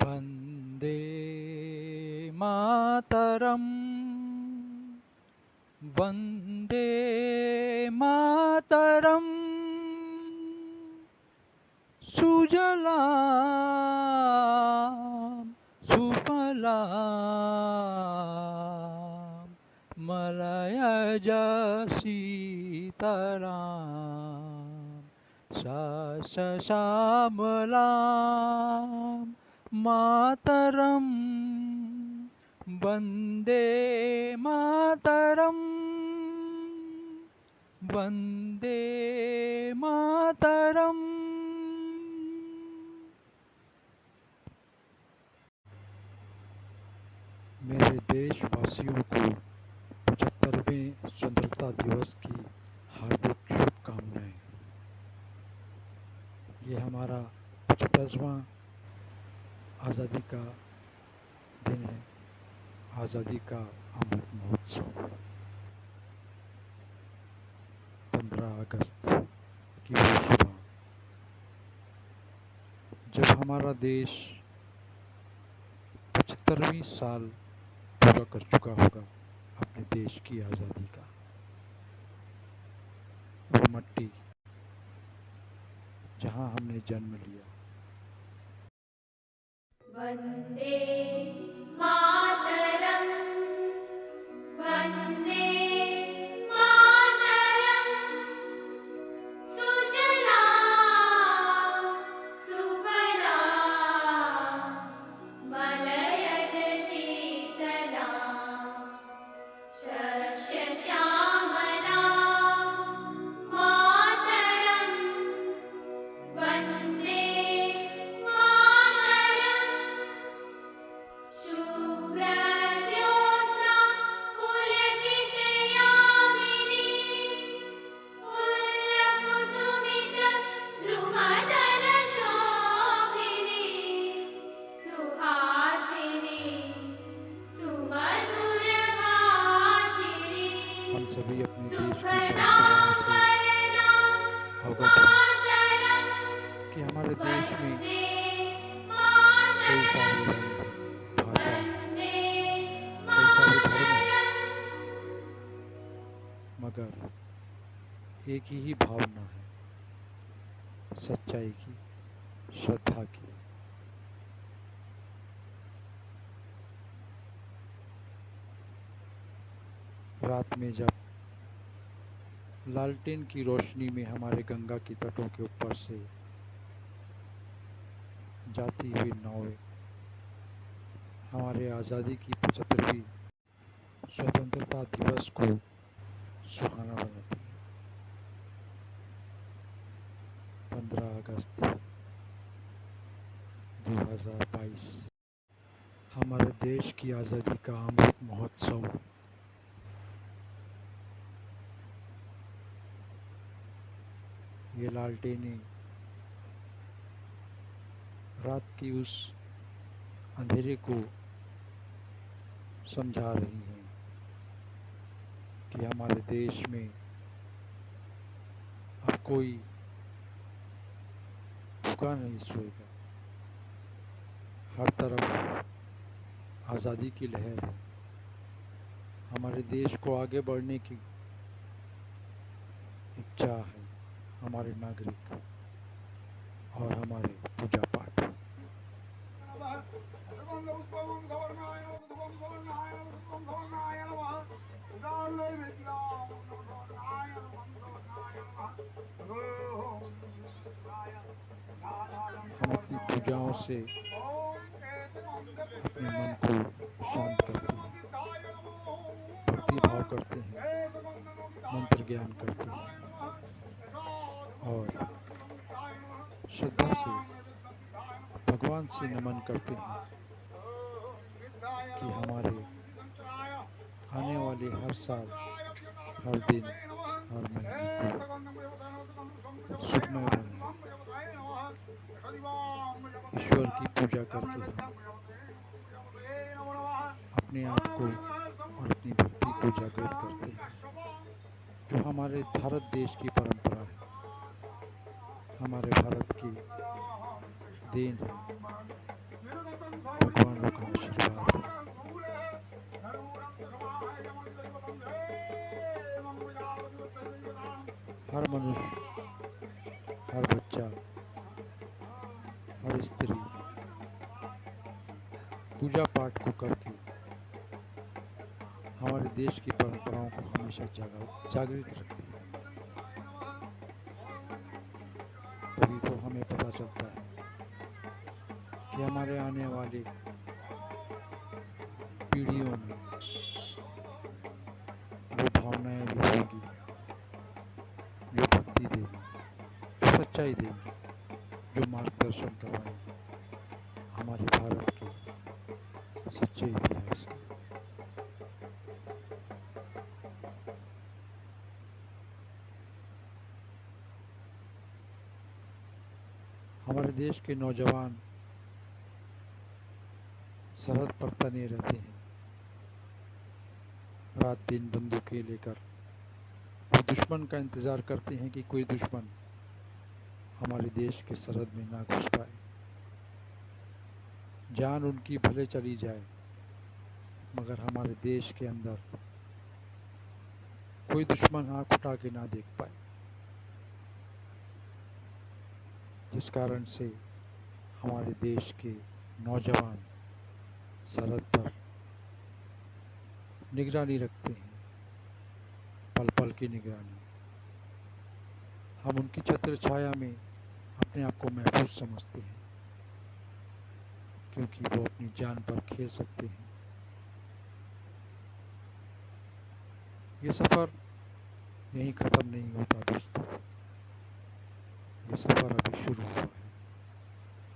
वन्दे मातरम् वन्दे मातरम् सुजलां सुफलां मलयज शीतलां सस्यश्यामलां मातरं वन्दे मातरम् वन्दे मातरम्। मेरे देशवासियों को 75वें स्वतंत्रता दिवस की हार्दिक शुभकामनाएं। ये हमारा 75वां आज़ादी का दिन है, आज़ादी का अमृत महोत्सव। 15 अगस्त की वो सुबह जब हमारा देश 75वीं साल पूरा कर चुका होगा अपने देश की आज़ादी का। वो मट्टी जहाँ हमने जन्म लिया। वन्दे मातरम् वन्दे मातरम् सुजलां सुफलां मलयज शीतलां सस्यश्यामलां मातरम् वन्दे मातरम् शुभ्रज्योत्स्ना पुलकितयामिनी फुल्लकुसुमितद्रुमदलशोभिनी सुहासिनी सुमधुरभाषिणी हम सभी अपने देश की सुखदां वरदां अवगत हैं मातरम् कि हमारे देश में वन्दे कई सारे मातरम् रंग, भाषा, वन्दे कई सारे धर्म हैं, मातरम् मगर एक ही भावना है, सच्चाई की, श्रद्धा की। रात में जब लालटेन की रोशनी में हमारे गंगा की तटों के ऊपर से जाती हुई नावें हमारे आज़ादी की 75वीं स्वतंत्रता दिवस को सुहाना बनाती है। 15 अगस्त 2022 हमारे देश की आज़ादी का अमृत महोत्सव। ये लालटेनें रात की उस अंधेरे को समझा रही हैं कि हमारे देश में अब कोई भूखा नहीं सोएगा। हर तरफ आज़ादी की लहर है। हमारे देश को आगे बढ़ने की इच्छा है हमारे नागरिक और हमारे पूजा पाठ। हम अपनी पूजाओं से अपने मन को शांत करते हैं, भक्ति भाव करते हैं, मंत्र ज्ञान करते हैं और श्रद्धा से भगवान से नमन करते हैं कि हमारे आने वाले हर साल, हर दिन, हर महीने को सुखमय बने। ईश्वर की पूजा करके हम अपने आप को और अपनी भक्ति को जागृत करते हैं, जो हमारे भारत देश की परंपरा है, हमारे भारत की देन है। भगवानों का आशीर्वाद है। हर मनुष्य, हर बच्चा, हर स्त्री पूजा पाठ को करके हमारे देश की परंपराओं को हमेशा जागृत रखती है। तभी तो हमें पता चलता है कि हमारे आने वाले पीढ़ियों में वो भावनाएं भी होंगी जो भक्ति देगी, जो सच्चाई देगी, जो मार्गदर्शन करवाएंगी हमारे भारत के सच्चे इतिहास के। हमारे देश के नौजवान सरहद पर तने रहते हैं, रात दिन बंदूकें लेकर वो दुश्मन का इंतज़ार करते हैं कि कोई दुश्मन हमारे देश के सरहद में ना घुस पाए। जान उनकी भले चली जाए मगर हमारे देश के अंदर कोई दुश्मन आँख उठा के ना देख पाए, जिस कारण से हमारे देश के नौजवान सरहद पर निगरानी रखते हैं, पल पल की निगरानी। हम उनकी छत्र छाया में अपने आप को महफूज समझते हैं क्योंकि वो अपनी जान पर खेल सकते हैं। ये सफ़र यहीं ख़त्म नहीं होता दोस्तों, ये सफ़र अभी शुरू हुआ है।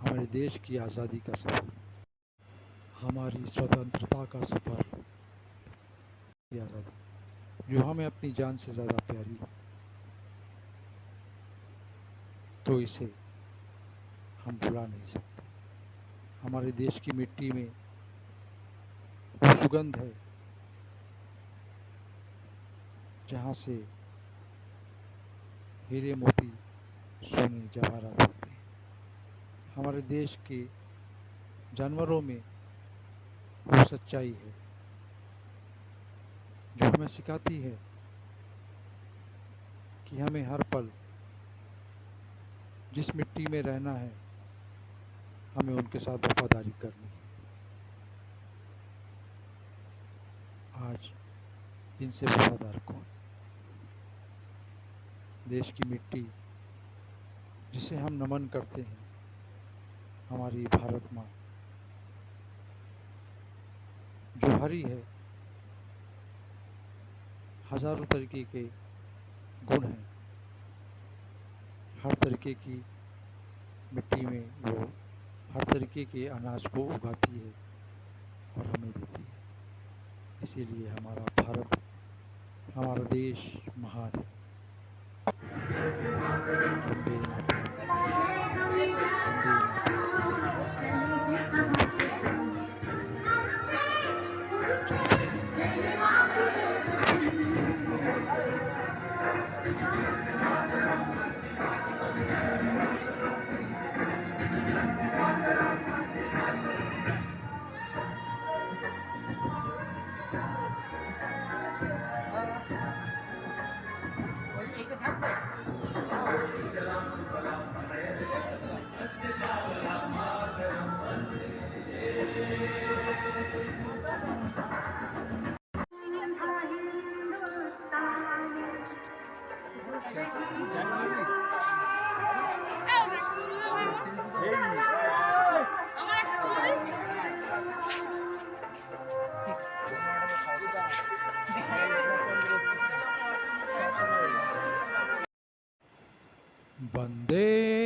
हमारे देश की आज़ादी का सफ़र, हमारी स्वतंत्रता का सफ़र, ये आज़ादी जो हमें अपनी जान से ज़्यादा प्यारी है, तो इसे हम भुला नहीं सकते। हमारे देश की मिट्टी में वो सुगंध है जहाँ से हीरे मोती सोने जवाहरात होते हैं। हमारे देश के जानवरों में वो सच्चाई है जो हमें सिखाती है कि हमें हर पल जिस मिट्टी में रहना है हमें उनके साथ वफादारी करनी है। आज इनसे वफादार कौन? देश की मिट्टी जिसे हम नमन करते हैं, हमारी भारत माँ जो हरी है, हजारों तरीके के गुण हैं, हर तरीके की मिट्टी में वो हर तरीके के अनाज को उगाती है और हमें देती है। इसीलिए हमारा भारत, हमारा देश महान है। वंदे मातरम, वंदे वंदे